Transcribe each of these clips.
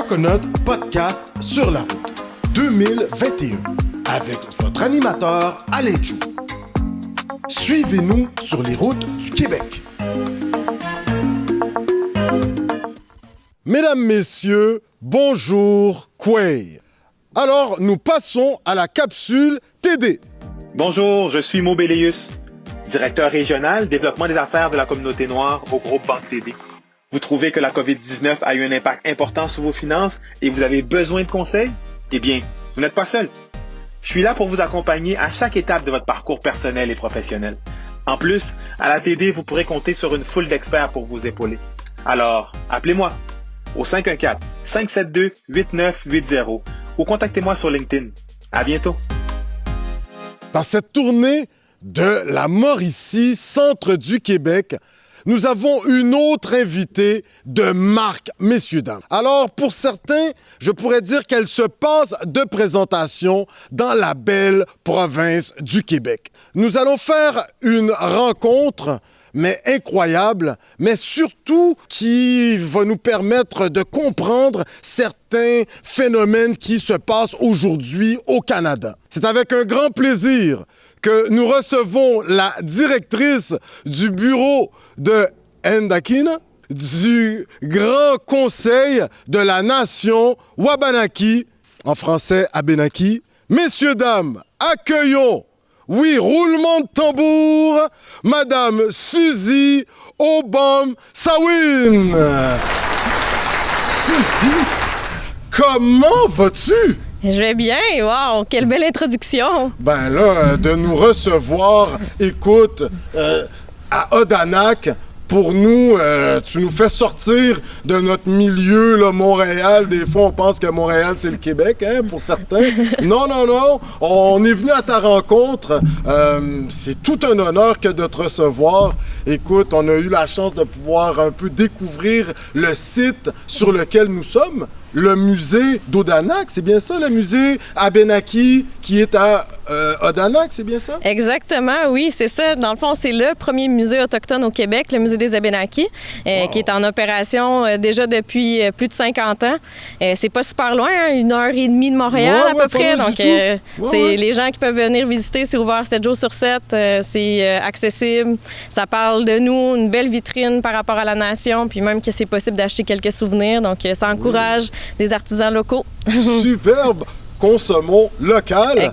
Coconut Podcast sur la route 2021 avec votre animateur Aléjo. Suivez-nous sur les routes du Québec. Mesdames, Messieurs, bonjour, Quay. Alors, nous passons à la capsule TD. Bonjour, je suis Mo Béléus, directeur régional développement des affaires de la communauté noire au groupe Banque TD. Vous trouvez que la COVID-19 a eu un impact important sur vos finances et vous avez besoin de conseils? Eh bien, vous n'êtes pas seul. Je suis là pour vous accompagner à chaque étape de votre parcours personnel et professionnel. En plus, à la TD, vous pourrez compter sur une foule d'experts pour vous épauler. Alors, appelez-moi au 514-572-8980 ou contactez-moi sur LinkedIn. À bientôt. Dans cette tournée de la Mauricie, centre du Québec, nous avons une autre invitée de marque, messieurs, dames. Alors, pour certains, je pourrais dire qu'elle se passe de présentation dans la belle province du Québec. Nous allons faire une rencontre, mais incroyable, mais surtout qui va nous permettre de comprendre certains phénomènes qui se passent aujourd'hui au Canada. C'est avec un grand plaisir que nous recevons la directrice du bureau de Ndakina, du Grand Conseil de la Nation Wabanaki, en français Abénaki. Messieurs, dames, accueillons, oui, roulement de tambour, Madame Suzy Obom Sawin. Suzy, comment vas-tu? Je vais bien, wow, quelle belle introduction! Ben là, de nous recevoir, écoute, à Odanak, pour nous, tu nous fais sortir de notre milieu, là, Montréal. Des fois, on pense que Montréal, c'est le Québec, hein, pour certains. Non, on est venu à ta rencontre. C'est tout un honneur que de te recevoir. Écoute, on a eu la chance de pouvoir un peu découvrir le site sur lequel nous sommes. Le musée d'Odanak, c'est bien ça, le musée Abénaki qui est à Odanak, c'est bien ça? Exactement, oui, c'est ça. Dans le fond, c'est le premier musée autochtone au Québec, le musée des Abénakis, qui est en opération déjà depuis plus de 50 ans. C'est pas super loin, hein, 1h30 de Montréal à peu près. Donc, c'est les gens qui peuvent venir visiter. C'est ouvert 7 jours sur 7. C'est accessible. Ça parle de nous, une belle vitrine par rapport à la nation, puis même que c'est possible d'acheter quelques souvenirs. Donc, ça encourage des artisans locaux. Superbe! Consommons local.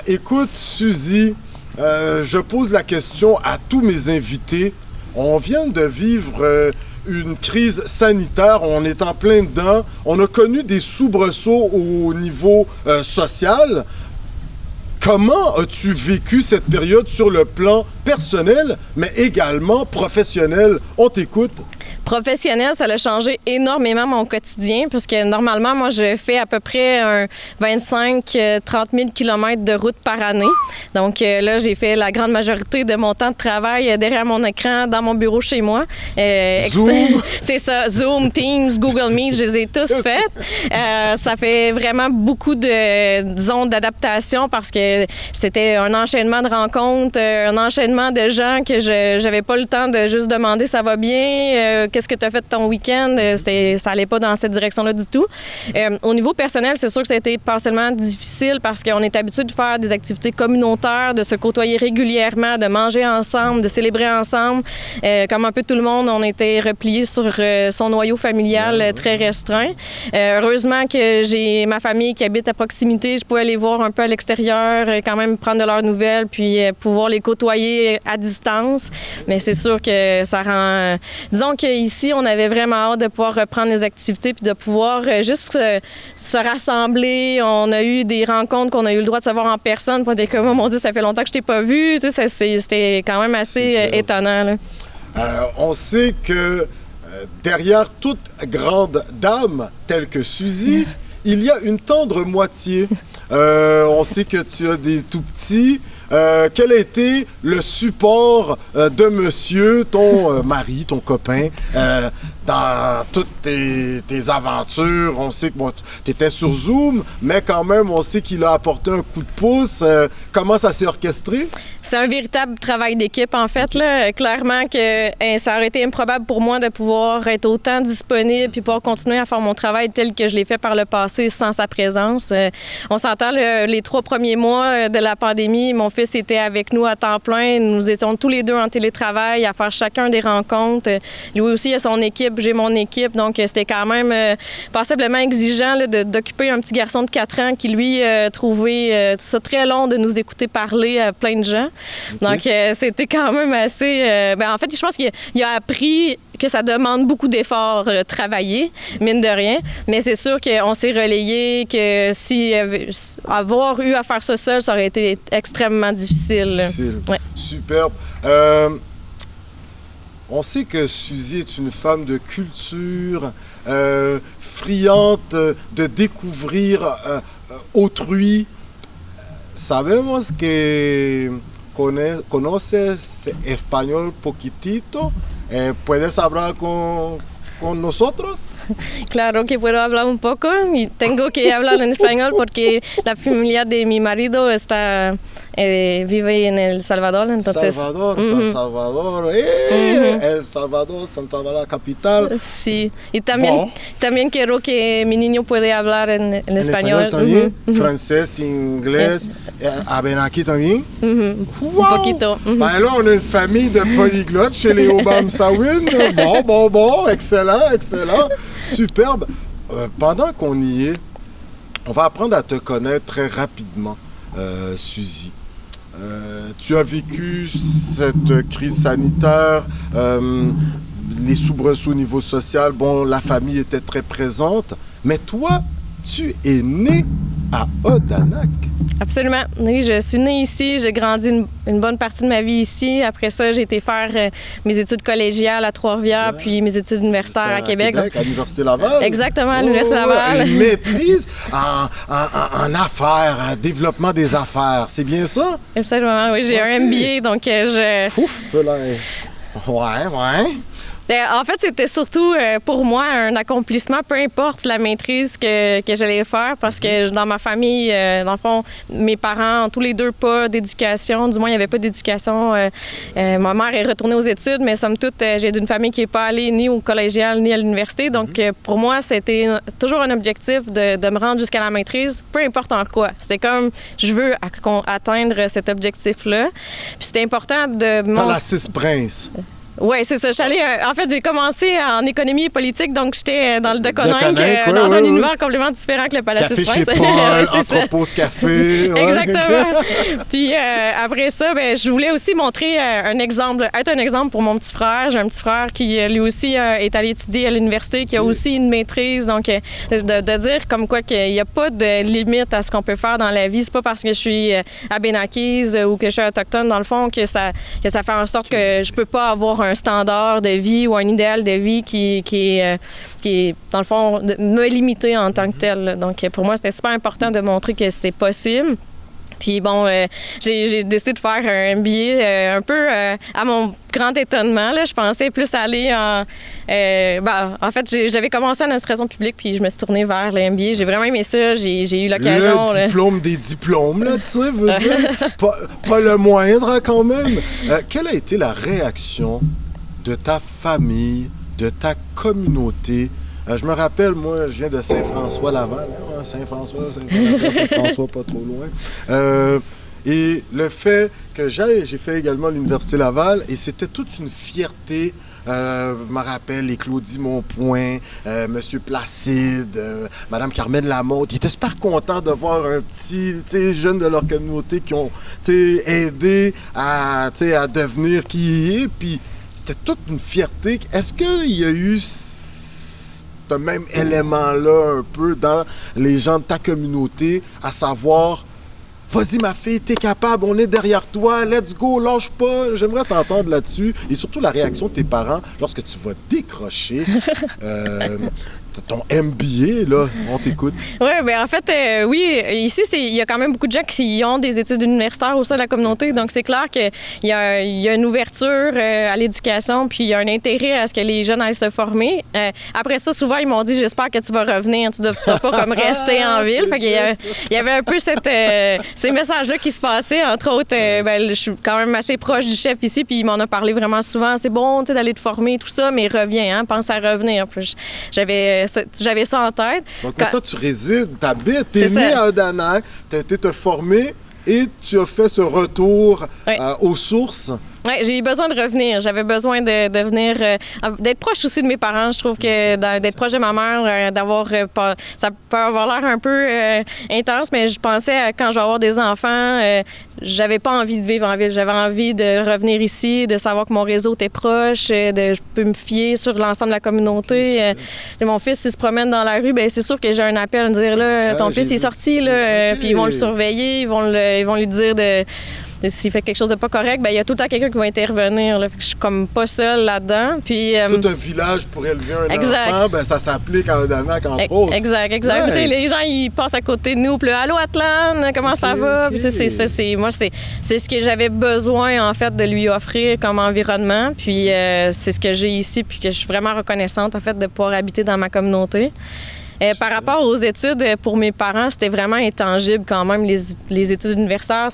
Écoute, Suzy, je pose la question à tous mes invités. On vient de vivre une crise sanitaire, on est en plein dedans. On a connu des soubresauts au niveau social. Comment as-tu vécu cette période sur le plan personnel, mais également professionnel? On t'écoute. Professionnel, ça a changé énormément mon quotidien parce que normalement, moi, je fais à peu près un 25-30 000 km de route par année. Donc là, j'ai fait la grande majorité de mon temps de travail derrière mon écran, dans mon bureau chez moi. Zoom! C'est ça, Zoom, Teams, Google Meet, je les ai tous faites. Ça fait vraiment beaucoup d'adaptation parce que c'était un enchaînement de rencontres, un enchaînement de gens que je n'avais pas le temps de juste demander « ça va bien? Qu'est-ce que tu as fait de ton week-end? » Ça n'allait pas dans cette direction-là du tout. Au niveau personnel, c'est sûr que ça a été partiellement difficile parce qu'on est habitué de faire des activités communautaires, de se côtoyer régulièrement, de manger ensemble, de célébrer ensemble. Comme un peu tout le monde, on était repliés sur son noyau familial très restreint. Heureusement que j'ai ma famille qui habite à proximité. Je pouvais les voir un peu à l'extérieur, quand même prendre de leurs nouvelles, puis pouvoir les côtoyer à distance. Mais c'est sûr que ça rend... Disons qu'ici, on avait vraiment hâte de pouvoir reprendre les activités puis de pouvoir juste se rassembler. On a eu des rencontres qu'on a eu le droit de savoir en personne. Puis on était comme, oh mon Dieu, ça fait longtemps que je t'ai pas vu. Tu sais, c'était quand même assez étonnant, là. On sait que derrière toute grande dame telle que Suzy, il y a une tendre moitié. On sait que tu as des tout-petits. Quel a été le support de monsieur, ton mari, ton copain, dans toutes tes aventures. On sait que bon, tu étais sur Zoom, mais quand même, on sait qu'il a apporté un coup de pouce. Comment ça s'est orchestré? C'est un véritable travail d'équipe, en fait. Là. Clairement que ça aurait été improbable pour moi de pouvoir être autant disponible puis pouvoir continuer à faire mon travail tel que je l'ai fait par le passé sans sa présence. On s'entend, les 3 premiers mois de la pandémie, mon fils était avec nous à temps plein. Nous étions tous les deux en télétravail à faire chacun des rencontres. Lui aussi a son équipe, j'ai mon équipe. Donc, c'était quand même passablement exigeant là, d'occuper un petit garçon de 4 ans qui, lui, trouvait ça très long de nous écouter parler à plein de gens. Okay. Donc, c'était quand même assez... en fait, je pense qu'il a appris que ça demande beaucoup d'efforts travailler, mine de rien. Mais c'est sûr qu'on s'est relayé, que avoir eu à faire ça seul, ça aurait été extrêmement difficile. Ouais. Superbe. On sait que Suzy est une femme de culture, friande de découvrir autrui. Sabemos que conoces español poquitito. ¿Puedes hablar con nosotros? Claro que puedo hablar un poco y tengo que hablar en español porque la familia de mi marido vive en El Salvador, entonces... Salvador, San Salvador, El Salvador, Santa Bárbara, capital. Sí, y también quiero que mi niño pueda hablar en español. También, francés, inglés, abenaki también. Wow. Un poquito. Ben là, on a une famille de polyglottes chez les Obamsawin. Bon, excellent. Superbe. Pendant qu'on y est, on va apprendre à te connaître très rapidement, Suzy. Tu as vécu cette crise sanitaire, les soubresauts au niveau social. Bon, la famille était très présente, mais toi, tu es né à Odanak. Absolument. Oui, je suis née ici. J'ai grandi une bonne partie de ma vie ici. Après ça, j'ai été faire mes études collégiales à Trois-Rivières, puis mes études universitaires à Québec. À l'Université Laval? Exactement, à l'Université Laval. Une maîtrise en affaires, en développement des affaires. C'est bien ça? Absolument, oui. J'ai un MBA, donc Ouf, ouais. En fait, c'était surtout pour moi un accomplissement, peu importe la maîtrise que j'allais faire, parce que dans ma famille, dans le fond, mes parents ont tous les deux pas d'éducation. Du moins, il n'y avait pas d'éducation. Ma mère est retournée aux études, mais somme toute, j'ai d'une famille qui n'est pas allée ni au collégial ni à l'université. Donc, pour moi, c'était toujours un objectif de me rendre jusqu'à la maîtrise, peu importe en quoi. C'est comme, je veux atteindre cet objectif-là. Puis c'était important de... Dans la Six-Princes. Oui, c'est ça. En fait, j'ai commencé en économie et politique, donc j'étais dans le Deconinck, dans un univers complètement différent que le Palais Café Prince. chez Paul, Entrepose Café. Exactement. Puis après ça, je voulais aussi montrer être un exemple pour mon petit frère. J'ai un petit frère qui, lui aussi, est allé étudier à l'université, qui a aussi une maîtrise. Donc, de dire comme quoi qu'il n'y a pas de limite à ce qu'on peut faire dans la vie. C'est pas parce que je suis abénaquise ou que je suis autochtone, dans le fond, que ça fait en sorte que je peux pas avoir un standard de vie ou un idéal de vie qui est, dans le fond, me limiter en tant que tel. Donc, pour moi, c'était super important de montrer que c'était possible. Puis bon, j'ai décidé de faire un MBA un peu à mon grand étonnement. Là. Je pensais plus aller en fait, j'avais commencé en administration publique, puis je me suis tournée vers le MBA. J'ai vraiment aimé ça. J'ai eu l'occasion... Le diplôme des diplômes, là, tu sais, veut dire. Pas le moindre, quand même. Quelle a été la réaction de ta famille, de ta communauté? Je me rappelle, moi, je viens de Saint-François-Laval. Saint-François, pas trop loin. Et le fait que j'ai fait également l'Université Laval, et c'était toute une fierté. Je me rappelle les Claudie Monpoint, Monsieur Placide, Madame Carmen Lamotte. Ils étaient super contents de voir un petit jeune de leur communauté qui ont aidé à devenir qui il est. Puis c'était toute une fierté. Est-ce qu'il y a eu ce même élément-là un peu dans les gens de ta communauté, à savoir, vas-y ma fille, t'es capable, on est derrière toi, let's go, lâche pas. J'aimerais t'entendre là-dessus. Et surtout la réaction de tes parents lorsque tu vas décrocher ton MBA, là, on t'écoute. Oui, bien en fait, oui, ici, il y a quand même beaucoup de gens qui ont des études universitaires au sein de la communauté, donc c'est clair qu'il y a une ouverture à l'éducation, puis il y a un intérêt à ce que les jeunes aillent se former. Après ça, souvent, ils m'ont dit, j'espère que tu vas revenir, tu ne dois pas comme rester en ville. Fait qu'il y avait un peu ces messages-là qui se passaient, entre autres, je suis quand même assez proche du chef ici, puis il m'en a parlé vraiment souvent, c'est bon, tu sais, d'aller te former, tout ça, mais reviens, hein, pense à revenir. Puis j'avais ça en tête. Donc maintenant, tu résides, t'habites, t'es né à Odanak, t'as été te former et tu as fait ce retour aux sources. Oui, j'ai eu besoin de revenir. J'avais besoin de venir, d'être proche aussi de mes parents. Je trouve que d'être proche de ma mère, ça peut avoir l'air un peu intense, mais je pensais quand je vais avoir des enfants, j'avais pas envie de vivre en ville. J'avais envie de revenir ici, de savoir que mon réseau était proche, je peux me fier sur l'ensemble de la communauté. Mon fils, il se promène dans la rue, bien, c'est sûr que j'ai un appel à me dire, là, ton fils il est sorti, là, puis ils vont le surveiller, ils vont lui dire s'il fait quelque chose de pas correct, bien, il y a tout le temps quelqu'un qui va intervenir. Là. Fait que je suis comme pas seule là-dedans. Puis, tout un village pour élever un enfant, ben, ça s'applique à Odanak, entre autres. Exact. Nice. Les gens, ils passent à côté de nous. Puis, allô, Atlan, comment ça va? Puis, moi, c'est ce que j'avais besoin, en fait, de lui offrir comme environnement. Puis, c'est ce que j'ai ici, puis que je suis vraiment reconnaissante, en fait, de pouvoir habiter dans ma communauté. Par rapport aux études, pour mes parents, c'était vraiment intangible quand même, les études universitaires.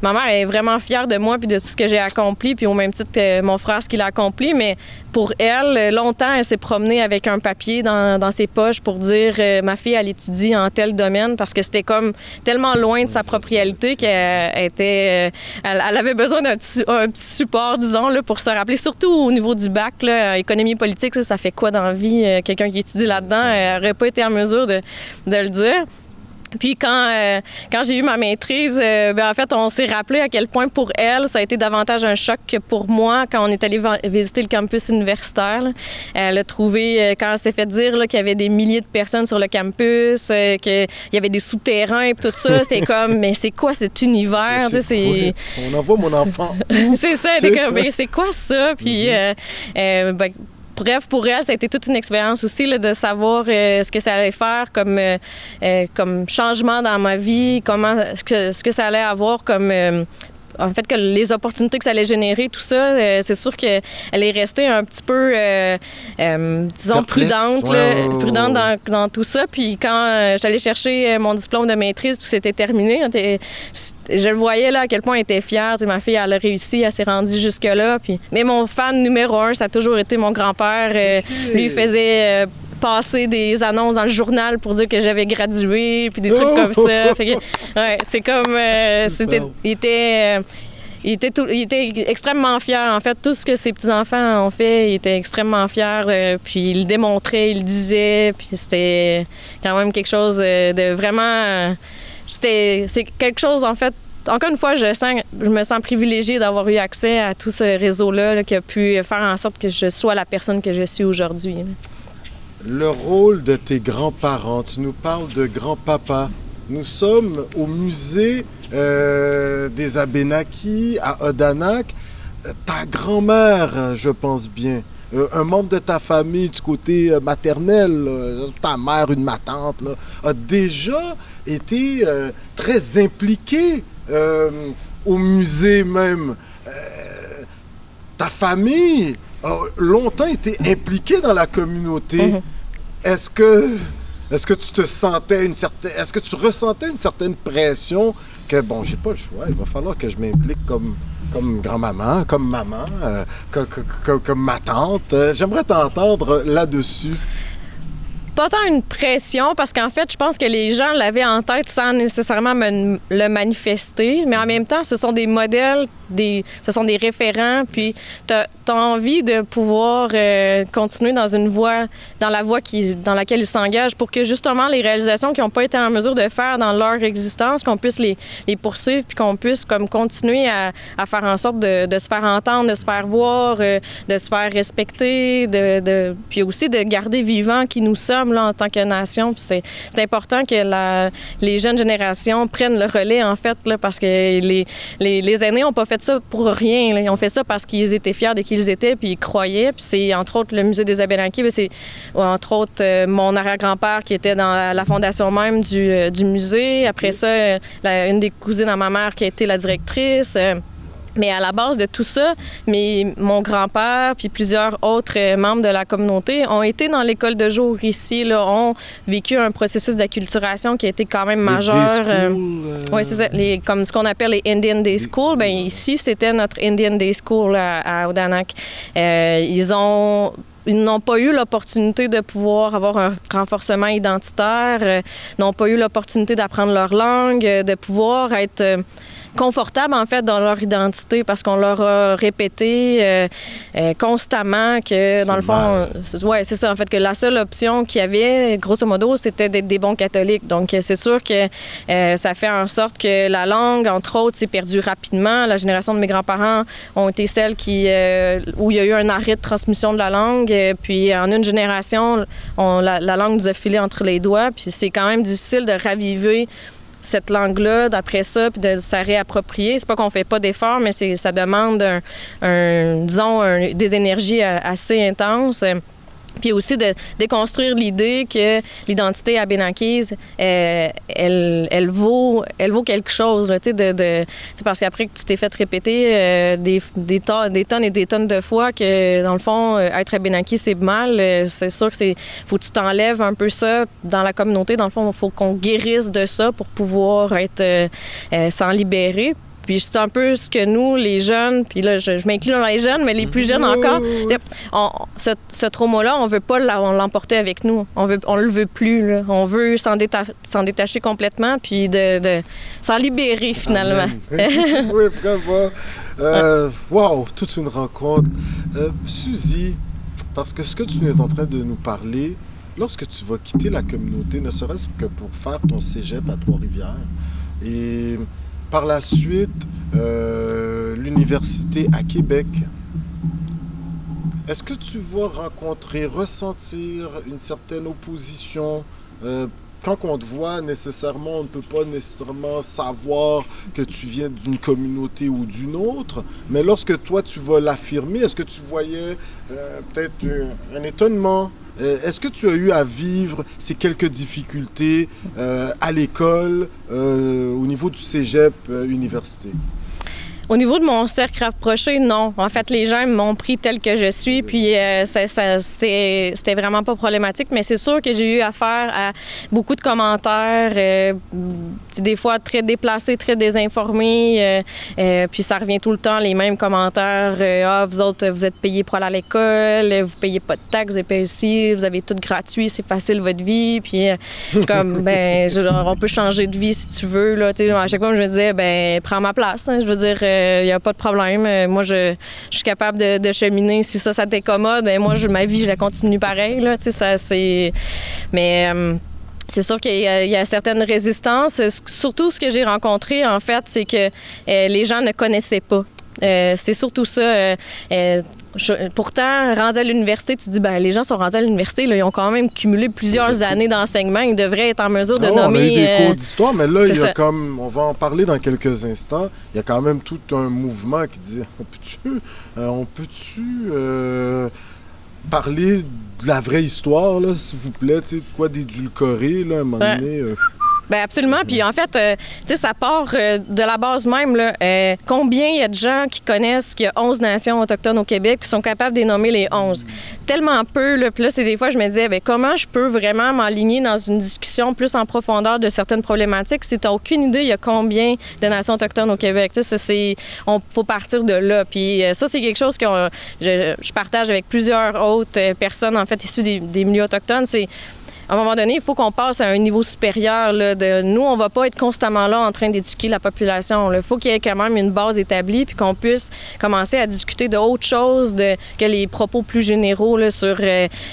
Ma mère est vraiment fière de moi puis de tout ce que j'ai accompli, puis au même titre que mon frère, ce qu'il a accompli, mais pour elle, longtemps, elle s'est promenée avec un papier dans ses poches pour dire ma fille, elle étudie en tel domaine, parce que c'était comme tellement loin de sa propre réalité qu'elle avait besoin d'un petit support, disons, là, pour se rappeler, surtout au niveau du bac, là, économie politique, ça fait quoi dans la vie? Quelqu'un qui étudie là-dedans, elle n'aurait pas été en mesure de le dire. Puis quand j'ai eu ma maîtrise, en fait, on s'est rappelé à quel point pour elle, ça a été davantage un choc que pour moi quand on est allé visiter le campus universitaire. Là. Elle a trouvé, quand elle s'est fait dire là, qu'il y avait des milliers de personnes sur le campus, qu'il y avait des souterrains et tout ça, c'était comme, mais c'est quoi cet univers? On envoie mon enfant. C'est ça, elle était comme, mais c'est quoi ça? Puis, bref, pour elle, ça a été toute une expérience aussi là, de savoir ce que ça allait faire comme changement dans ma vie, ce que ça allait avoir comme... en fait, que les opportunités que ça allait générer, tout ça, c'est sûr qu'elle est restée un petit peu, disons, prudente, prudente dans tout ça. Puis quand j'allais chercher mon diplôme de maîtrise, puis c'était terminé, je le voyais là à quel point elle était fière. T'sais, ma fille, elle a réussi, elle s'est rendue jusque-là. Mais mon fan numéro 1, ça a toujours été mon grand-père. Lui, il faisait passer des annonces dans le journal pour dire que j'avais gradué, puis des trucs comme ça. Fait que, c'est comme... il était extrêmement fier. En fait, tout ce que ses petits-enfants ont fait, il était extrêmement fier. Puis il le démontrait, il le disait. Puis c'était quand même quelque chose de vraiment... c'est quelque chose, en fait, encore une fois, je me sens privilégiée d'avoir eu accès à tout ce réseau-là qui a pu faire en sorte que je sois la personne que je suis aujourd'hui. Le rôle de tes grands-parents, tu nous parles de grand-papa. Nous sommes au musée des Abénakis à Odanak. Ta grand-mère, je pense bien, un membre de ta famille du côté maternel, ta mère, ma tante, là, a déjà été très impliquée au musée même. Ta famille a longtemps été impliquée dans la communauté. Mm-hmm. Est-ce que tu te sentais est-ce que tu ressentais une certaine pression que, bon, j'ai pas le choix, il va falloir que je m'implique comme grand-maman, comme maman, comme ma tante. J'aimerais t'entendre là-dessus. Pas tant une pression, parce qu'en fait, je pense que les gens l'avaient en tête sans nécessairement le manifester, mais en même temps, ce sont des modèles, ce sont des référents, puis t'as envie de pouvoir continuer dans la voie dans laquelle ils s'engagent pour que justement les réalisations qu'ils n'ont pas été en mesure de faire dans leur existence, qu'on puisse les poursuivre, puis qu'on puisse comme continuer à faire en sorte de se faire entendre, de se faire voir, de se faire respecter, puis aussi de garder vivant qui nous sommes. responsable là, en tant que nation. Puis c'est important que les jeunes générations prennent le relais, en fait, là, parce que les aînés n'ont pas fait ça pour rien. Là. Ils ont fait ça parce qu'ils étaient fiers de qui ils étaient, puis ils croyaient. Puis c'est, entre autres, le musée des Abénaquis. C'est, entre autres, mon arrière-grand-père qui était dans la fondation même du musée. Après ça, une des cousines à ma mère qui a été la directrice. Mais à la base de tout ça, mon grand-père puis plusieurs autres membres de la communauté ont été dans l'école de jour ici, là, ont vécu un processus d'acculturation qui a été quand même majeur. Oui, c'est ça, comme ce qu'on appelle les Indian Day School. Bien, ici, c'était notre Indian Day School à Odanak. Ils n'ont pas eu l'opportunité de pouvoir avoir un renforcement identitaire, n'ont pas eu l'opportunité d'apprendre leur langue, de pouvoir être confortables, en fait, dans leur identité parce qu'on leur a répété constamment que, dans le fond... Oui, c'est ça, en fait, que la seule option qu'il y avait, grosso modo, c'était d'être des bons catholiques. Donc, c'est sûr que ça fait en sorte que la langue, entre autres, s'est perdue rapidement. La génération de mes grands-parents ont été celles où il y a eu un arrêt de transmission de la langue. Puis, en une génération, la langue nous a filé entre les doigts. Puis, c'est quand même difficile de raviver cette langue-là, d'après ça, puis de se réapproprier. C'est pas qu'on fait pas d'efforts, mais ça demande des énergies assez intenses. Puis aussi de déconstruire l'idée que l'identité abénaquise, elle vaut quelque chose. Là, parce qu'après que tu t'es fait répéter des tonnes et des tonnes de fois que, dans le fond, être abénaquis, c'est mal, c'est sûr que faut que tu t'enlèves un peu ça dans la communauté. Dans le fond, il faut qu'on guérisse de ça pour pouvoir s'en libérer. Puis c'est un peu ce que nous, les jeunes, puis là, je m'inclus dans les jeunes, mais les plus jeunes encore, ce trauma-là, on veut pas l'emporter avec nous. On le veut plus. Là. On veut s'en détacher complètement, puis de s'en libérer, finalement. Oui, vraiment. Wow, toute une rencontre. Suzy, parce que ce que tu es en train de nous parler, lorsque tu vas quitter la communauté, ne serait-ce que pour faire ton cégep à Trois-Rivières, et... par la suite, l'université à Québec. Est-ce que tu vas ressentir une certaine opposition? Quand on te voit, nécessairement, on ne peut pas nécessairement savoir que tu viens d'une communauté ou d'une autre. Mais lorsque toi, tu vas l'affirmer, est-ce que tu voyais peut-être un étonnement? Est-ce que tu as eu à vivre ces quelques difficultés à l'école, au niveau du cégep université? Au niveau de mon cercle rapproché, non. En fait, les gens m'ont pris tel que je suis, puis c'était vraiment pas problématique. Mais c'est sûr que j'ai eu affaire à beaucoup de commentaires, des fois très déplacés, très désinformés. Puis ça revient tout le temps, les mêmes commentaires. Vous autres, vous êtes payés pour aller à l'école, vous payez pas de taxes, vous êtes payés ici, vous avez tout gratuit, c'est facile votre vie. Puis comme, on peut changer de vie si tu veux. Là, à chaque fois, je me disais, prends ma place. Hein, je veux dire, il n'y a pas de problème. Moi, je suis capable de cheminer. Si ça t'incommode, moi, ma vie, je la continue pareil. Là, mais c'est sûr qu'il y a certaines résistances. Surtout, ce que j'ai rencontré, en fait, c'est que les gens ne connaissaient pas. C'est surtout ça. Pourtant, rendu à l'université, tu dis, les gens sont rendus à l'université, là, ils ont quand même cumulé plusieurs années d'enseignement, ils devraient être en mesure de nommer... On a eu des cours d'histoire, mais là, il y a on va en parler dans quelques instants, il y a quand même tout un mouvement qui dit, on peut-tu parler de la vraie histoire, là, s'il vous plaît, de quoi d'édulcoré, là, à un moment donné... Bien, absolument. Puis en fait, ça part de la base même. Là, combien il y a de gens qui connaissent qu'il y a 11 nations autochtones au Québec qui sont capables de nommer les 11? Tellement peu. Là, puis là, c'est des fois, je me disais, comment je peux vraiment m'aligner dans une discussion plus en profondeur de certaines problématiques si tu n'as aucune idée, il y a combien de nations autochtones au Québec? Faut partir de là. Puis ça, c'est quelque chose que je partage avec plusieurs autres personnes, en fait, issues des milieux autochtones. À un moment donné, il faut qu'on passe à un niveau supérieur. Là, nous, on ne va pas être constamment là en train d'éduquer la population. Il faut qu'il y ait quand même une base établie puis qu'on puisse commencer à discuter d'autres choses que les propos plus généraux là, sur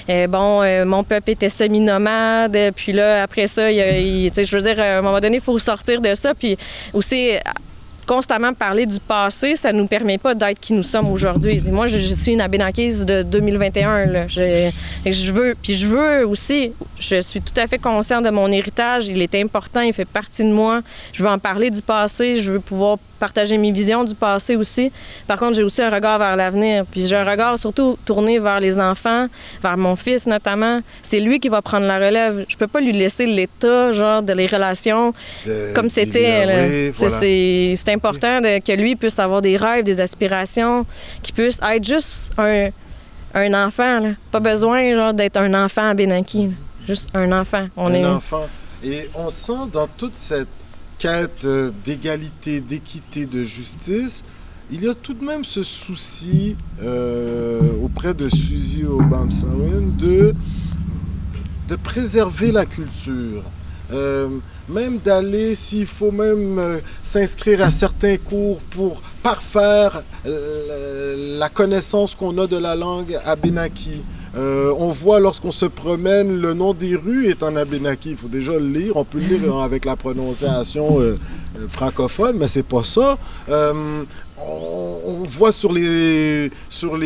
mon peuple était semi-nomade. Puis là, après ça, je veux dire, à un moment donné, il faut sortir de ça. Puis aussi... constamment parler du passé, ça nous permet pas d'être qui nous sommes aujourd'hui. Moi, je suis une Abénaquise de 2021. Là. Je veux aussi, je suis tout à fait consciente de mon héritage. Il est important, il fait partie de moi. Je veux en parler du passé, je veux pouvoir partager mes visions du passé aussi. Par contre, j'ai aussi un regard vers l'avenir. Puis j'ai un regard surtout tourné vers les enfants, vers mon fils notamment. C'est lui qui va prendre la relève. Je peux pas lui laisser l'état, genre, de les relations comme c'était. Oui, voilà. C'est important que lui puisse avoir des rêves, des aspirations, qu'il puisse être juste un enfant. Là. Pas besoin, genre, d'être un enfant à Benaki. Juste un enfant. Enfant. Et on sent dans toute cette quête d'égalité, d'équité, de justice, il y a tout de même ce souci auprès de Suzy Obamsawin de préserver la culture. Même d'aller, s'il faut même s'inscrire à certains cours pour parfaire la connaissance qu'on a de la langue abénaki. On voit lorsqu'on se promène, le nom des rues est en abénaki. Il faut déjà le lire. On peut le lire avec la prononciation francophone, mais c'est pas ça. On voit sur les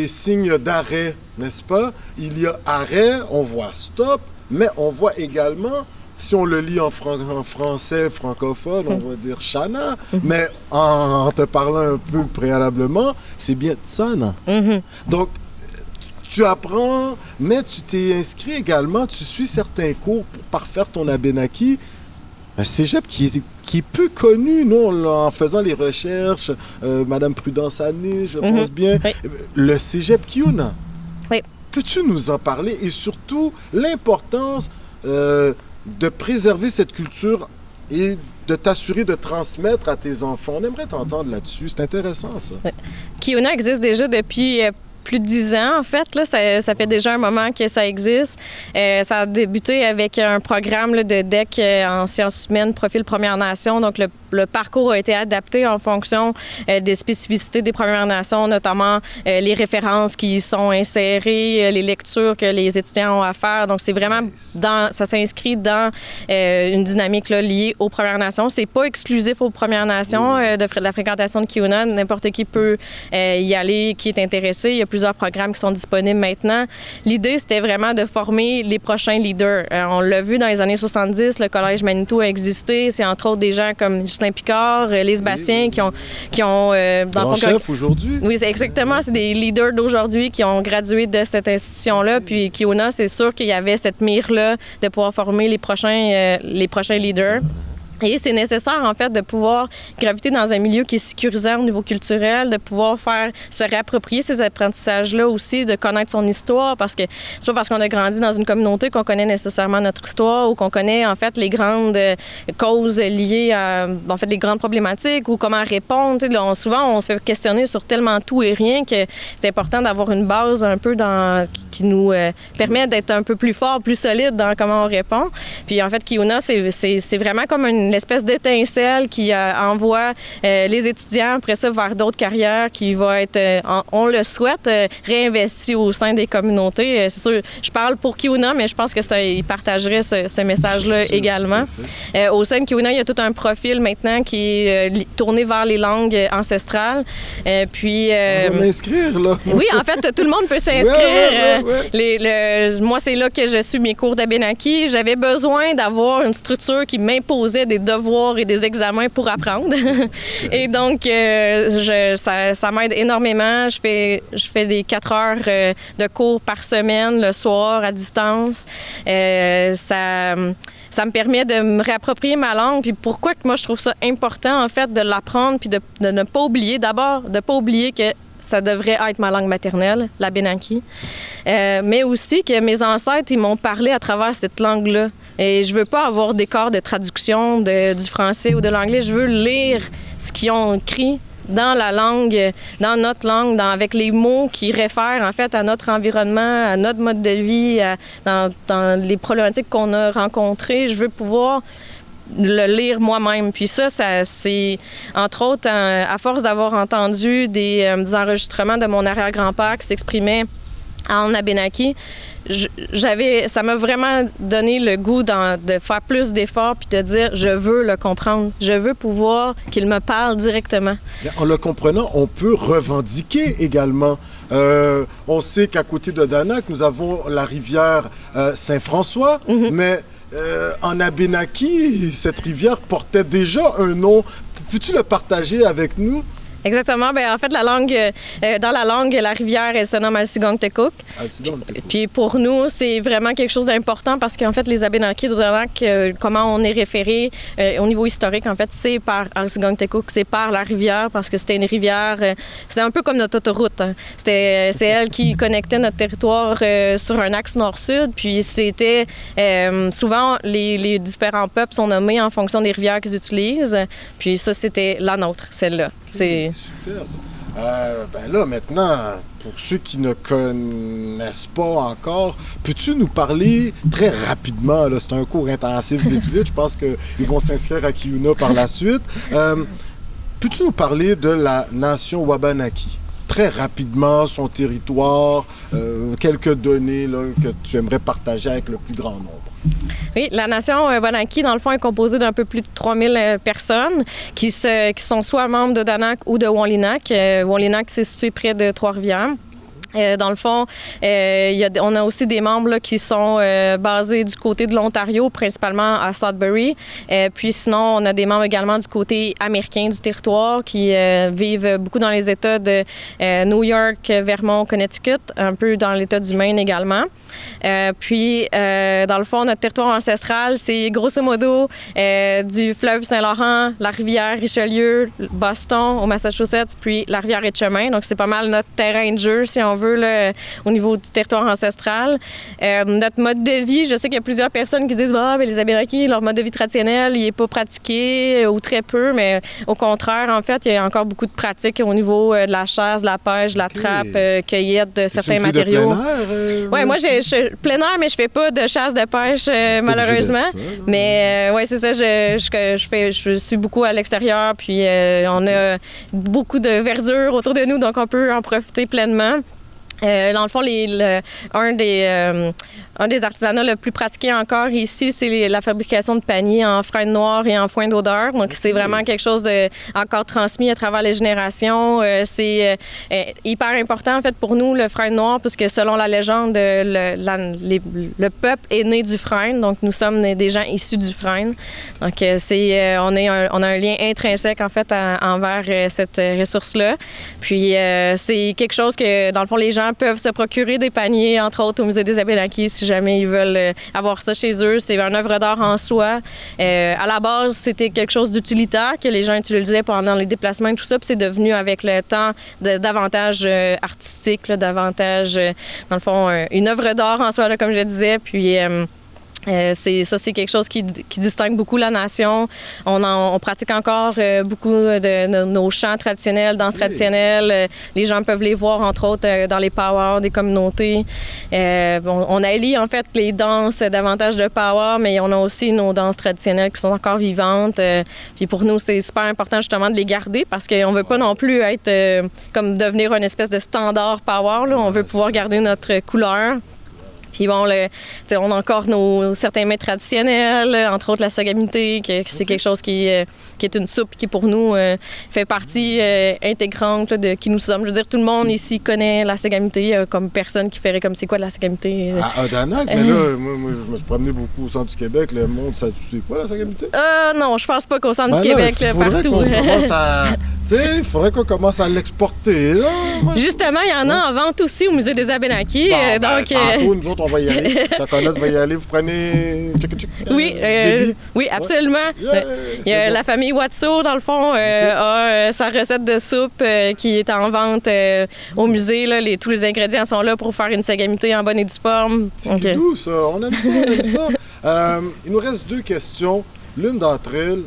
signes d'arrêt, n'est-ce pas? Il y a arrêt, on voit stop, mais on voit également, si on le lit en français francophone, on va dire Shana, mais en te parlant un peu préalablement, c'est bien Tsana. Donc, tu apprends, mais tu t'es inscrit également, tu suis certains cours pour parfaire ton abénaki. Un cégep qui est peu connu, nous, en faisant les recherches, Madame Prudence Annie, je pense bien, oui. Le cégep Kiyuna. Oui. Peux-tu nous en parler et surtout l'importance de préserver cette culture et de t'assurer de transmettre à tes enfants? On aimerait t'entendre là-dessus, c'est intéressant ça. Kiyuna existe déjà depuis plus de 10 ans, en fait. Là, ça fait déjà un moment que ça existe. Ça a débuté avec un programme là, de DEC en sciences humaines, profil Premières Nations. Donc, le parcours a été adapté en fonction des spécificités des Premières Nations, notamment les références qui y sont insérées, les lectures que les étudiants ont à faire. Donc, c'est vraiment ça s'inscrit dans une dynamique là, liée aux Premières Nations. C'est pas exclusif aux Premières Nations de la fréquentation de Kiyuna. N'importe qui peut y aller, qui est intéressé. Il y a plusieurs programmes qui sont disponibles maintenant. L'idée, c'était vraiment de former les prochains leaders. On l'a vu dans les années 70, le Collège Manitou a existé. C'est entre autres des gens comme Justin Picard, Lise Bastien, qui ont dans le chef aujourd'hui. Oui, exactement. C'est des leaders d'aujourd'hui qui ont gradué de cette institution-là. Puis Kiyuna, c'est sûr qu'il y avait cette mire-là de pouvoir former les prochains leaders. Et c'est nécessaire, en fait, de pouvoir graviter dans un milieu qui est sécurisant au niveau culturel, de pouvoir se réapproprier ces apprentissages-là aussi, de connaître son histoire, parce que c'est pas parce qu'on a grandi dans une communauté qu'on connaît nécessairement notre histoire ou qu'on connaît, en fait, les grandes causes liées à, en fait, les grandes problématiques ou comment répondre. Souvent, on se fait questionner sur tellement tout et rien que c'est important d'avoir une base un peu qui nous permet d'être un peu plus fort, plus solide dans comment on répond. Puis, en fait, Kiyuna, c'est vraiment comme une espèce d'étincelle qui envoie les étudiants après ça vers d'autres carrières qui va être, on le souhaite, réinvesti au sein des communautés. C'est sûr, je parle pour Kiyuna, mais je pense que il partagerait ce message-là également. Au sein de Kiyuna, il y a tout un profil maintenant qui est tourné vers les langues ancestrales. Puis, on va m'inscrire, là. Oui, en fait, tout le monde peut s'inscrire. Moi, c'est là que je suis mes cours d'Abénaki. J'avais besoin d'avoir une structure qui m'imposait des devoirs et des examens pour apprendre. Et donc, ça m'aide énormément. Je fais des 4 heures de cours par semaine, le soir, à distance. Ça me permet de me réapproprier ma langue. Puis pourquoi que moi, je trouve ça important, en fait, de l'apprendre puis de ne pas oublier, d'abord, de ne pas oublier que ça devrait être ma langue maternelle, l'Abénaki. Mais aussi que mes ancêtres, ils m'ont parlé à travers cette langue-là. Et je veux pas avoir des corps de traduction du français ou de l'anglais. Je veux lire ce qu'ils ont écrit dans la langue, dans notre langue, avec les mots qui réfèrent en fait à notre environnement, à notre mode de vie, dans les problématiques qu'on a rencontrées. Je veux pouvoir le lire moi-même. Puis ça c'est, entre autres, à force d'avoir entendu des enregistrements de mon arrière-grand-père qui s'exprimait en Abénaki, ça m'a vraiment donné le goût de faire plus d'efforts puis de dire, je veux le comprendre. Je veux pouvoir qu'il me parle directement. En le comprenant, on peut revendiquer également. On sait qu'à côté de Danak, nous avons la rivière Saint-François, mais en Abénaquis, cette rivière portait déjà un nom. Peux-tu le partager avec nous? Exactement. Bien, en fait, dans la langue, la rivière, elle se nomme Alsigong-Tekuk. Puis pour nous, c'est vraiment quelque chose d'important parce qu'en fait, les Abénaquis de Danak, comment on est référé au niveau historique, en fait, c'est par Alsigong-Tekuk, c'est par la rivière parce que c'était une rivière, c'était un peu comme notre autoroute. Hein. C'est elle qui connectait notre territoire sur un axe nord-sud. Puis c'était souvent, les différents peuples sont nommés en fonction des rivières qu'ils utilisent. Puis ça, c'était la nôtre, celle-là. C'est superbe. Ben là, maintenant, pour ceux qui ne connaissent pas encore, peux-tu nous parler très rapidement, là, c'est un cours intensif vite, je pense qu'ils vont s'inscrire à Kiyuna par la suite. Peux-tu nous parler de la nation Wabanaki? Très rapidement, son territoire, quelques données là, que tu aimerais partager avec le plus grand nombre. Oui, la nation Wabanaki, dans le fond, est composée d'un peu plus de 3000 personnes qui sont soit membres de Danak ou de Wanlinak. Wanlinak, c'est situé près de Trois-Rivières. Dans le fond, on a aussi des membres là, qui sont basés du côté de l'Ontario, principalement à Sudbury. Puis sinon, on a des membres également du côté américain du territoire qui vivent beaucoup dans les États de New York, Vermont, Connecticut, un peu dans l'État du Maine également. Puis, dans le fond, notre territoire ancestral, c'est grosso modo du fleuve Saint-Laurent, la rivière Richelieu, Boston, au Massachusetts, puis la rivière Etchemin. Donc, c'est pas mal notre terrain de jeu, si on veut, là, au niveau du territoire ancestral. Notre mode de vie, je sais qu'il y a plusieurs personnes qui disent « Ah, ben les Abénaquis, leur mode de vie traditionnel, il n'est pas pratiqué ou très peu », mais au contraire, en fait, il y a encore beaucoup de pratiques au niveau de la chasse, de la pêche, de la trappe, cueillette de certains matériaux. Oui, moi, je plein air, mais je fais pas de chasse, de pêche, malheureusement. Mais oui, c'est ça, je suis beaucoup à l'extérieur, puis on a beaucoup de verdure autour de nous, donc on peut en profiter pleinement. Dans le fond, un des artisanats le plus pratiqué encore ici, c'est la fabrication de paniers en frein noir et en foin d'odeur. Donc, c'est vraiment quelque chose de encore transmis à travers les générations. C'est hyper important, en fait, pour nous, le frein noir, puisque selon la légende, le peuple est né du frein. Donc, nous sommes des gens issus du frein. Donc, on a un lien intrinsèque, en fait, envers cette ressource-là. Puis, c'est quelque chose que, dans le fond, les gens peuvent se procurer des paniers, entre autres, au Musée des Abénaquis, si jamais ils veulent avoir ça chez eux. C'est une œuvre d'art en soi. À la base, c'était quelque chose d'utilitaire que les gens utilisaient pendant les déplacements et tout ça, puis c'est devenu, avec le temps, davantage artistique, là, davantage, dans le fond, une œuvre d'art en soi, là, comme je disais, puis... c'est quelque chose qui distingue beaucoup la nation. On pratique encore beaucoup de nos chants traditionnels, danses traditionnelles. Les gens peuvent les voir, entre autres, dans les powwows des communautés. On allie, en fait, les danses davantage de power, mais on a aussi nos danses traditionnelles qui sont encore vivantes. Puis pour nous, c'est super important, justement, de les garder parce qu'on veut pas non plus être comme devenir une espèce de standard power, là. On veut pouvoir garder notre couleur. Puis bon, on a encore certains mets traditionnels, entre autres la sagamité, c'est quelque chose qui est une soupe qui, pour nous, fait partie intégrante là, de qui nous sommes. Je veux dire, tout le monde ici connaît la sagamité, comme personne qui ferait comme c'est quoi de la sagamité. À Danak, mais là, moi, je me suis promené beaucoup au centre du Québec. Le monde, ça c'est quoi la sagamité? Non, je pense pas qu'au centre du Québec, là, partout. Il faudrait qu'on commence à l'exporter. Là. Justement, il y en a en vente aussi au Musée des Abénaquis. Donc, nous autres, on va y aller. Ta connaître va y aller. Vous prenez... Oui, absolument. Il y a la famille Watso, dans le fond, a sa recette de soupe qui est en vente au musée. Là. Tous les ingrédients sont là pour faire une sagamité en bonne et due forme. C'est doux, ça. On aime ça, on aime ça. Il nous reste 2 questions. L'une d'entre elles,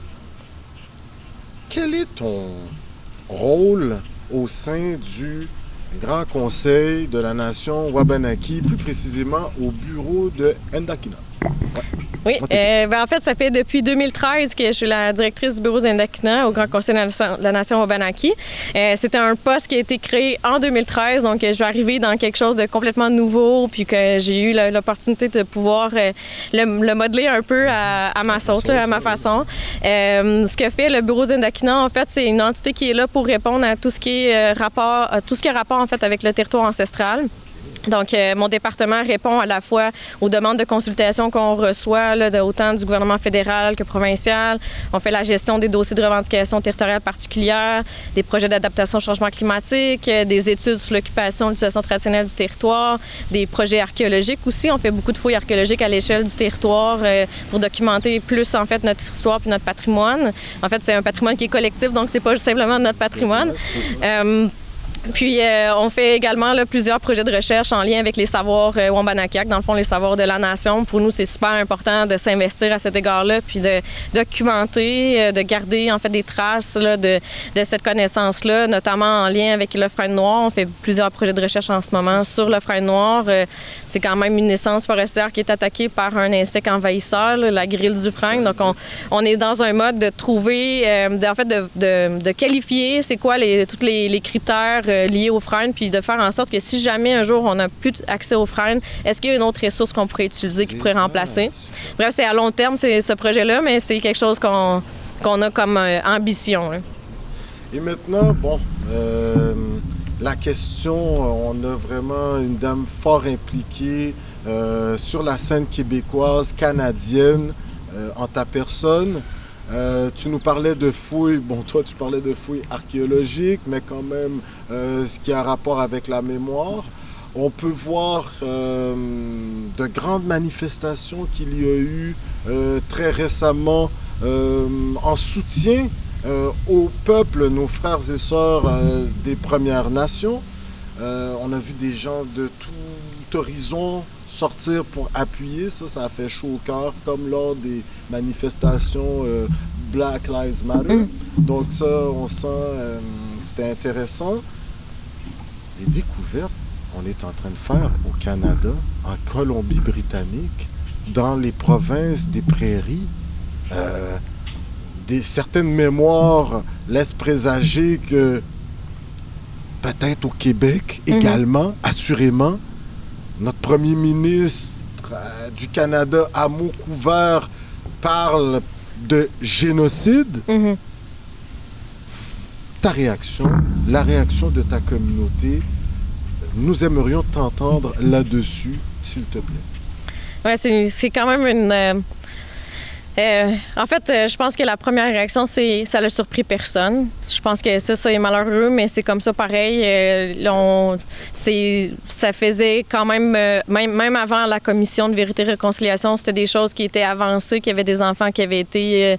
quel est ton rôle au sein du Grand Conseil de la nation Wabanaki, plus précisément au bureau de Endakina? Oui, en fait, ça fait depuis 2013 que je suis la directrice du bureau Zindakina au Grand Conseil de la Nation Wabanaki. C'était un poste qui a été créé en 2013, donc je vais arriver dans quelque chose de complètement nouveau, puis que j'ai eu l'opportunité de pouvoir le modeler un peu à ma sauce, à ma façon. Ce que fait le bureau Zindakina, en fait, c'est une entité qui est là pour répondre à tout ce qui est rapport en fait avec le territoire ancestral. Donc, mon département répond à la fois aux demandes de consultation qu'on reçoit, là, autant du gouvernement fédéral que provincial. On fait la gestion des dossiers de revendication territoriale particulière, des projets d'adaptation au changement climatique, des études sur l'occupation et l'utilisation traditionnelle du territoire, des projets archéologiques aussi. On fait beaucoup de fouilles archéologiques à l'échelle du territoire pour documenter plus, en fait, notre histoire et notre patrimoine. En fait, c'est un patrimoine qui est collectif, donc c'est pas simplement notre patrimoine. Puis, on fait également là, plusieurs projets de recherche en lien avec les savoirs Wampanoag, dans le fond, les savoirs de la nation. Pour nous, c'est super important de s'investir à cet égard-là, puis de documenter, de garder en fait des traces là, de cette connaissance-là, notamment en lien avec le frêne noir. On fait plusieurs projets de recherche en ce moment sur le frêne noir. C'est quand même une essence forestière qui est attaquée par un insecte envahisseur, là, la grille du frêne. Donc, on est dans un mode de trouver, de qualifier c'est quoi tous les critères liés au frêne, puis de faire en sorte que si jamais un jour on n'a plus accès au frêne, est-ce qu'il y a une autre ressource qu'on pourrait utiliser qui pourrait remplacer? Bref, c'est à long terme, c'est ce projet-là, mais c'est quelque chose qu'on a comme ambition. Hein. Et maintenant, la question, on a vraiment une dame fort impliquée sur la scène québécoise, canadienne, en ta personne. Tu nous parlais de fouilles, toi tu parlais de fouilles archéologiques, mais quand même ce qui a rapport avec la mémoire. On peut voir de grandes manifestations qu'il y a eu très récemment en soutien au peuple, nos frères et sœurs des Premières Nations. On a vu des gens de tout horizon sortir pour appuyer, ça a fait chaud au cœur, comme lors des manifestations Black Lives Matter. Donc ça, on sent, c'était intéressant. Les découvertes qu'on est en train de faire au Canada, en Colombie-Britannique, dans les provinces des prairies, certaines mémoires laissent présager que peut-être au Québec également, assurément, notre premier ministre du Canada, à mots couverts, parle de génocide. Ta réaction, la réaction de ta communauté, nous aimerions t'entendre là-dessus, s'il te plaît. Oui, c'est quand même une... en fait, je pense que la première réaction, c'est ça l'a surpris personne. Je pense que ça c'est malheureux, mais c'est comme ça pareil. Ça faisait quand même, même avant la commission de vérité et réconciliation, c'était des choses qui étaient avancées, qu'il y avait des enfants qui avaient été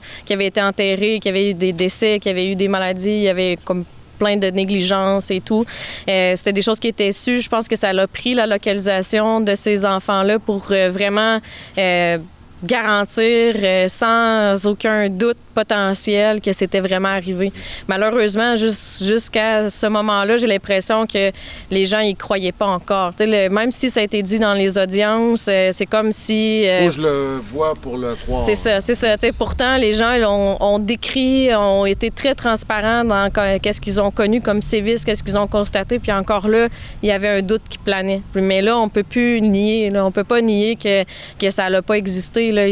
enterrés, qu'il y avait eu des décès, qu'il y avait eu des maladies, il y avait comme plein de négligences et tout. C'était des choses qui étaient sues. Je pense que ça a pris la localisation de ces enfants-là pour vraiment... garantir sans aucun doute potentiel que c'était vraiment arrivé. Malheureusement, jusqu'à ce moment-là, j'ai l'impression que les gens y croyaient pas encore. Même si ça a été dit dans les audiences, c'est comme si... Faut que je le vois pour le croire. C'est ça. Pourtant, les gens ont décrit, ont été très transparents dans qu'est-ce qu'ils ont connu comme sévices, qu'est-ce qu'ils ont constaté, puis encore là, il y avait un doute qui planait. Mais là, on peut plus nier, là, on peut pas nier que ça n'a pas existé. Là,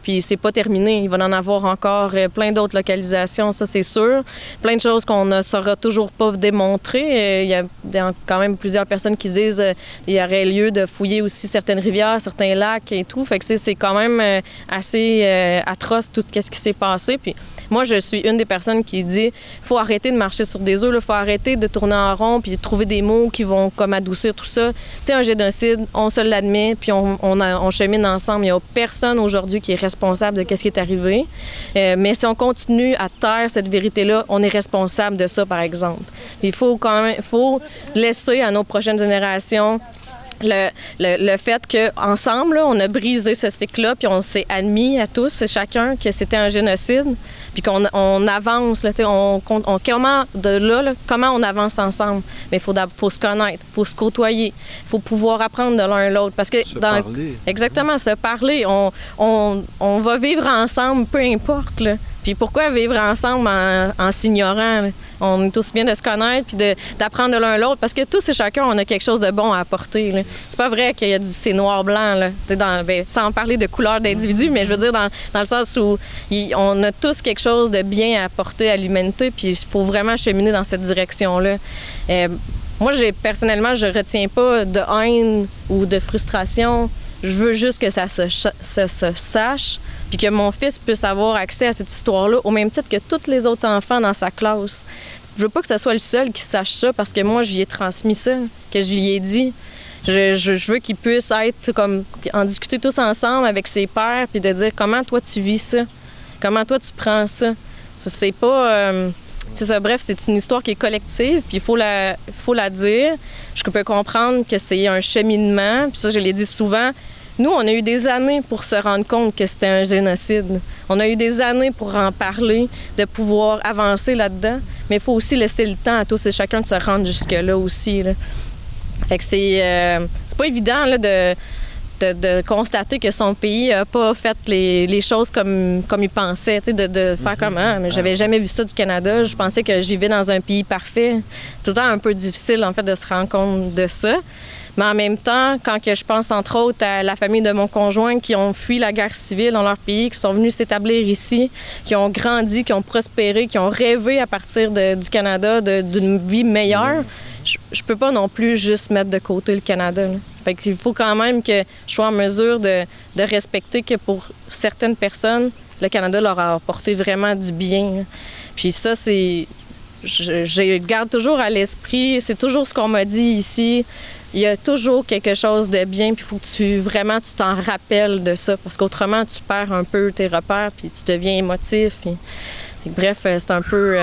puis c'est pas terminé. Il va en avoir encore plein d'autres localisations, ça c'est sûr. Plein de choses qu'on ne saura toujours pas démontrer. Il y a quand même plusieurs personnes qui disent qu'il y aurait lieu de fouiller aussi certaines rivières, certains lacs et tout. Fait que c'est quand même assez atroce tout ce qui s'est passé. Puis moi, je suis une des personnes qui dit faut arrêter de marcher sur des œufs, il faut arrêter de tourner en rond puis de trouver des mots qui vont comme adoucir tout ça. C'est un génocide, on se l'admet, puis on chemine ensemble. Il n'y a personne aujourd'hui qui est responsable de ce qui est arrivé. Mais si on continue à taire cette vérité-là, on est responsable de ça, par exemple. Il faut laisser à nos prochaines générations le fait qu'ensemble, on a brisé ce cycle-là, puis on s'est admis à tous et chacun que c'était un génocide, puis qu'on avance, là, comment comment on avance ensemble? Mais il faut se connaître, il faut se côtoyer, il faut pouvoir apprendre de l'un à l'autre. Parce que parler. Exactement, se parler. On va vivre ensemble, peu importe, là. Puis pourquoi vivre ensemble en s'ignorant? Là? On est aussi bien de se connaître puis d'apprendre de l'un à l'autre parce que tous et chacun, on a quelque chose de bon à apporter. Là. C'est pas vrai qu'il y a c'est noir-blanc, là. Sans parler de couleur d'individu, mais je veux dire dans le sens où on a tous quelque chose de bien à apporter à l'humanité puis il faut vraiment cheminer dans cette direction-là. Moi, personnellement, je retiens pas de haine ou de frustration. Je veux juste que ça se sache, puis que mon fils puisse avoir accès à cette histoire-là au même titre que tous les autres enfants dans sa classe. Je veux pas que ce soit le seul qui sache ça, parce que moi, j'y ai transmis ça, que je lui ai dit. Je veux qu'il puisse être comme en discuter tous ensemble avec ses pairs, puis de dire comment toi tu vis ça, comment toi tu prends ça. Ça c'est pas... c'est ça, bref, c'est une histoire qui est collective, puis il faut la dire. Je peux comprendre que c'est un cheminement, puis ça, je l'ai dit souvent. Nous, on a eu des années pour se rendre compte que c'était un génocide. On a eu des années pour en parler, de pouvoir avancer là-dedans, mais il faut aussi laisser le temps à tous et chacun de se rendre jusque-là aussi, là. Fait que c'est pas évident, là, de constater que son pays n'a pas fait les choses comme il pensait, de faire comment. Mais j'avais jamais vu ça du Canada. Je pensais que je vivais dans un pays parfait. C'est tout le temps un peu difficile, en fait, de se rendre compte de ça. Mais en même temps, quand que je pense, entre autres, à la famille de mon conjoint qui ont fui la guerre civile dans leur pays, qui sont venus s'établir ici, qui ont grandi, qui ont prospéré, qui ont rêvé à partir du Canada d'une vie meilleure, je peux pas non plus juste mettre de côté le Canada, là. Fait qu'il faut quand même que je sois en mesure de respecter que pour certaines personnes, le Canada leur a apporté vraiment du bien. Puis ça, je garde toujours à l'esprit, c'est toujours ce qu'on m'a dit ici. Il y a toujours quelque chose de bien, puis il faut que tu t'en rappelles de ça, parce qu'autrement, tu perds un peu tes repères, puis tu deviens émotif. Puis bref, c'est un peu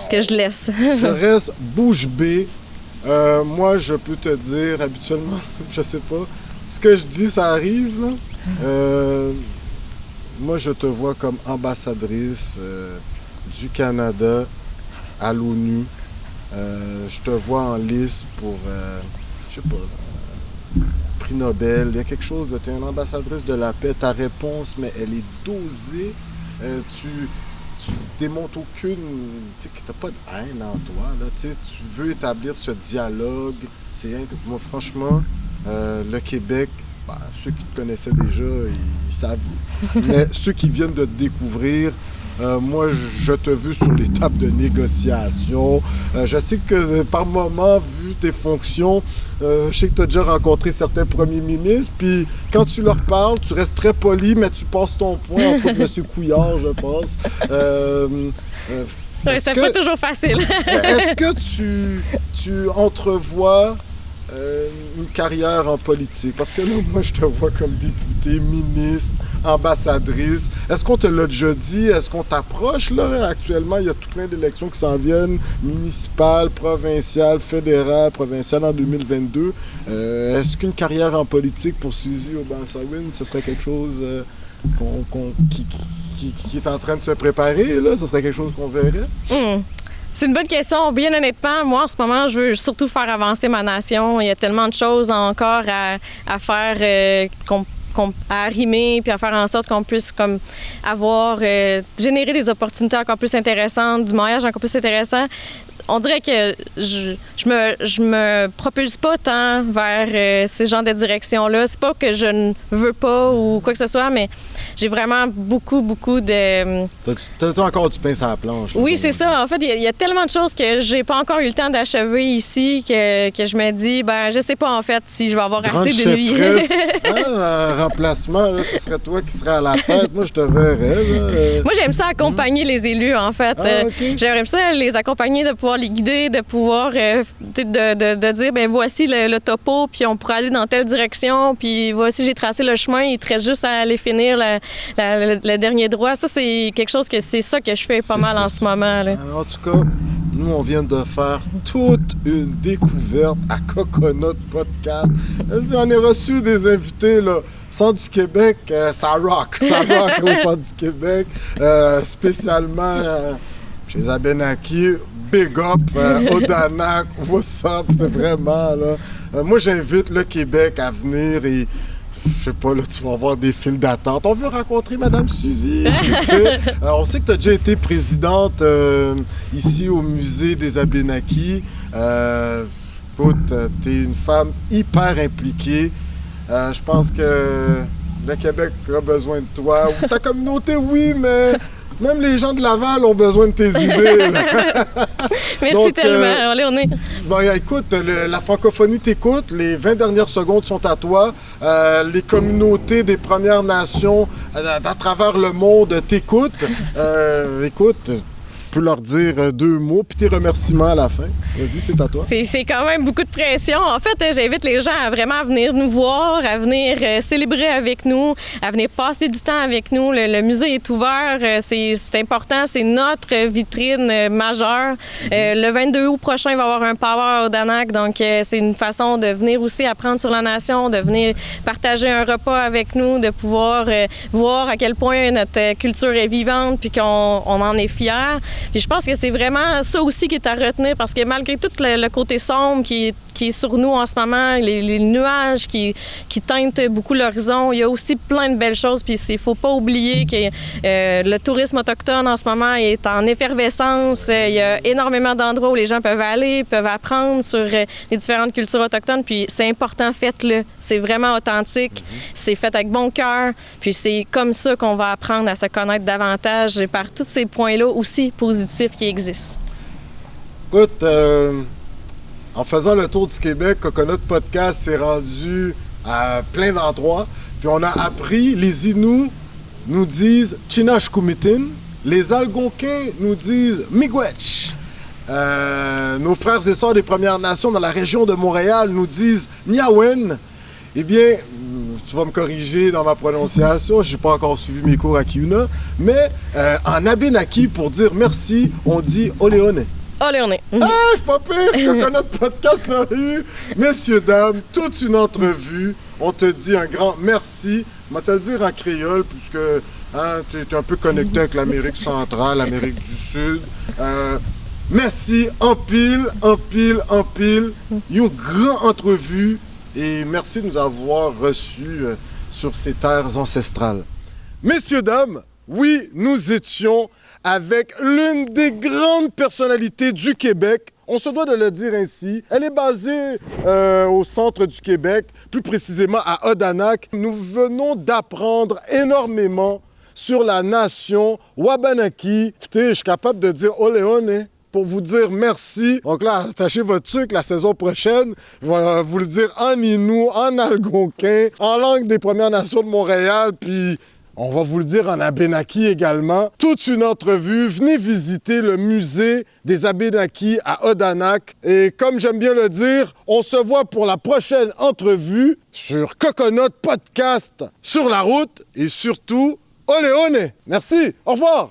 ce que je laisse. Je reste bouche bée. Moi, je peux te dire, habituellement, je sais pas, ce que je dis, ça arrive, là. Moi, je te vois comme ambassadrice du Canada à l'ONU. Je te vois en lice pour, je sais pas, prix Nobel. Il y a quelque chose de... Tu es une ambassadrice de la paix. Ta réponse, mais elle est dosée. Tu démontres aucune... Tu sais, que tu n'as pas de haine en toi, là. Tu sais, tu veux établir ce dialogue. Moi, franchement, le Québec, ceux qui te connaissaient déjà, ils savent. Mais ceux qui viennent de te découvrir, moi, je te veux sur les tables de négociation. Je sais que par moment, vu tes fonctions, je sais que tu as déjà rencontré certains premiers ministres, puis quand tu leur parles, tu restes très poli, mais tu passes ton point, entre autres M. Couillard, je pense. C'est pas toujours facile. Est-ce que tu entrevois une carrière en politique? Parce que là, moi, je te vois comme députée, ministre, ambassadrice. Est-ce qu'on te l'a déjà dit? Est-ce qu'on t'approche, là? Actuellement, il y a tout plein d'élections qui s'en viennent, municipales, provinciales, fédérales, provinciales en 2022. Est-ce qu'une carrière en politique pour Suzy Aubin-Sawin, ce serait quelque chose qui est en train de se préparer, là? Ce serait quelque chose qu'on verrait? C'est une bonne question. Bien honnêtement, moi, en ce moment, je veux surtout faire avancer ma nation. Il y a tellement de choses encore à faire, à arrimer, puis à faire en sorte qu'on puisse comme avoir, générer des opportunités encore plus intéressantes, du mariage encore plus intéressant. On dirait que je me propulse pas tant vers ces genres de directions-là. C'est pas que je ne veux pas ou quoi que ce soit, mais j'ai vraiment beaucoup de... T'as encore du pain sur la planche. Là, oui, c'est ça. En fait, il y a tellement de choses que j'ai pas encore eu le temps d'achever ici que je me dis, je sais pas en fait si je vais avoir grande assez de nuit. Un remplacement, là, ce serait toi qui serais à la tête. Moi, je te verrais. Là. Moi, j'aime ça accompagner les élus, en fait. Okay. J'aimerais ça les accompagner, de pouvoir les guider, de pouvoir de dire, voici le topo, puis on pourrait aller dans telle direction, puis voici, j'ai tracé le chemin, il te reste juste à aller finir le dernier droit. Ça, c'est quelque chose c'est ça que je fais pas mal en ce moment. Là. En tout cas, Nous, on vient de faire toute une découverte à Coconut Podcast. Elle dit, on a reçu des invités, là. Centre du Québec, ça rock au Centre du Québec, spécialement chez les Abénakis. Big up, Odanak, what's up, c'est vraiment, là. Moi, j'invite le Québec à venir et je sais pas, là, tu vas avoir des files d'attente. On veut rencontrer Madame Suzy. Tu sais. On sait que tu as déjà été présidente ici au Musée des Abénakis. Écoute, tu es une femme hyper impliquée. Je pense que le Québec a besoin de toi. Ta communauté, oui, mais même les gens de Laval ont besoin de tes idées. Merci donc, tellement. Allez, on est. Bon, écoute, la francophonie t'écoute. Les 20 dernières secondes sont à toi. Les communautés des Premières Nations à travers le monde t'écoutent. Écoute, tu peux leur dire 2 mots, puis tes remerciements à la fin. Vas-y, c'est à toi. C'est quand même beaucoup de pression. En fait, j'invite les gens à vraiment venir nous voir, à venir célébrer avec nous, à venir passer du temps avec nous. Le musée est ouvert. C'est important. C'est notre vitrine majeure. Le 22 août prochain, il va y avoir un Power Odanak. Donc, c'est une façon de venir aussi apprendre sur la nation, de venir partager un repas avec nous, de pouvoir voir à quel point notre culture est vivante puis qu'on en est fiers. Puis je pense que c'est vraiment ça aussi qui est à retenir parce que malgré tout le côté sombre qui est sur nous en ce moment, les nuages qui teintent beaucoup l'horizon, il y a aussi plein de belles choses. Puis il ne faut pas oublier que le tourisme autochtone en ce moment est en effervescence. Il y a énormément d'endroits où les gens peuvent aller, peuvent apprendre sur les différentes cultures autochtones. Puis c'est important, faites-le. C'est vraiment authentique. C'est fait avec bon cœur. Puis c'est comme ça qu'on va apprendre à se connaître davantage par tous ces points-là aussi positifs qui existent. Écoute, en faisant le tour du Québec, Coconut Podcast s'est rendu à plein d'endroits. Puis on a appris, les Inuits nous disent Chinashkumitin, les Algonquins nous disent Miigwech. Nos frères et sœurs des Premières Nations dans la région de Montréal nous disent Niawen. Eh bien, tu vas me corriger dans ma prononciation, je n'ai pas encore suivi mes cours à Kiuna, mais en Abénaki, pour dire merci, on dit Oleone. Allez, on est. Ah, c'est pas pire! Coconut Podcast l'a eu. Messieurs, dames, toute une entrevue. On te dit un grand merci. Je vais te le dire en créole, puisque tu es un peu connecté avec l'Amérique centrale, l'Amérique du Sud. Merci, en pile. Une grande entrevue. Et merci de nous avoir reçus sur ces terres ancestrales. Messieurs, dames, oui, nous étions avec l'une des grandes personnalités du Québec. On se doit de le dire ainsi. Elle est basée au centre du Québec, plus précisément à Odanak. Nous venons d'apprendre énormément sur la nation Wabanaki. Écoutez, je suis capable de dire Oleone pour vous dire merci. Donc là, attachez votre sucre, la saison prochaine, je vais vous le dire en Innu, en Algonquin, en langue des Premières Nations de Montréal, puis on va vous le dire en Abénaki également. Toute une entrevue, venez visiter le musée des Abénakis à Odanak. Et comme j'aime bien le dire, on se voit pour la prochaine entrevue sur Coconut Podcast sur la route et surtout, Oleone. Merci, au revoir.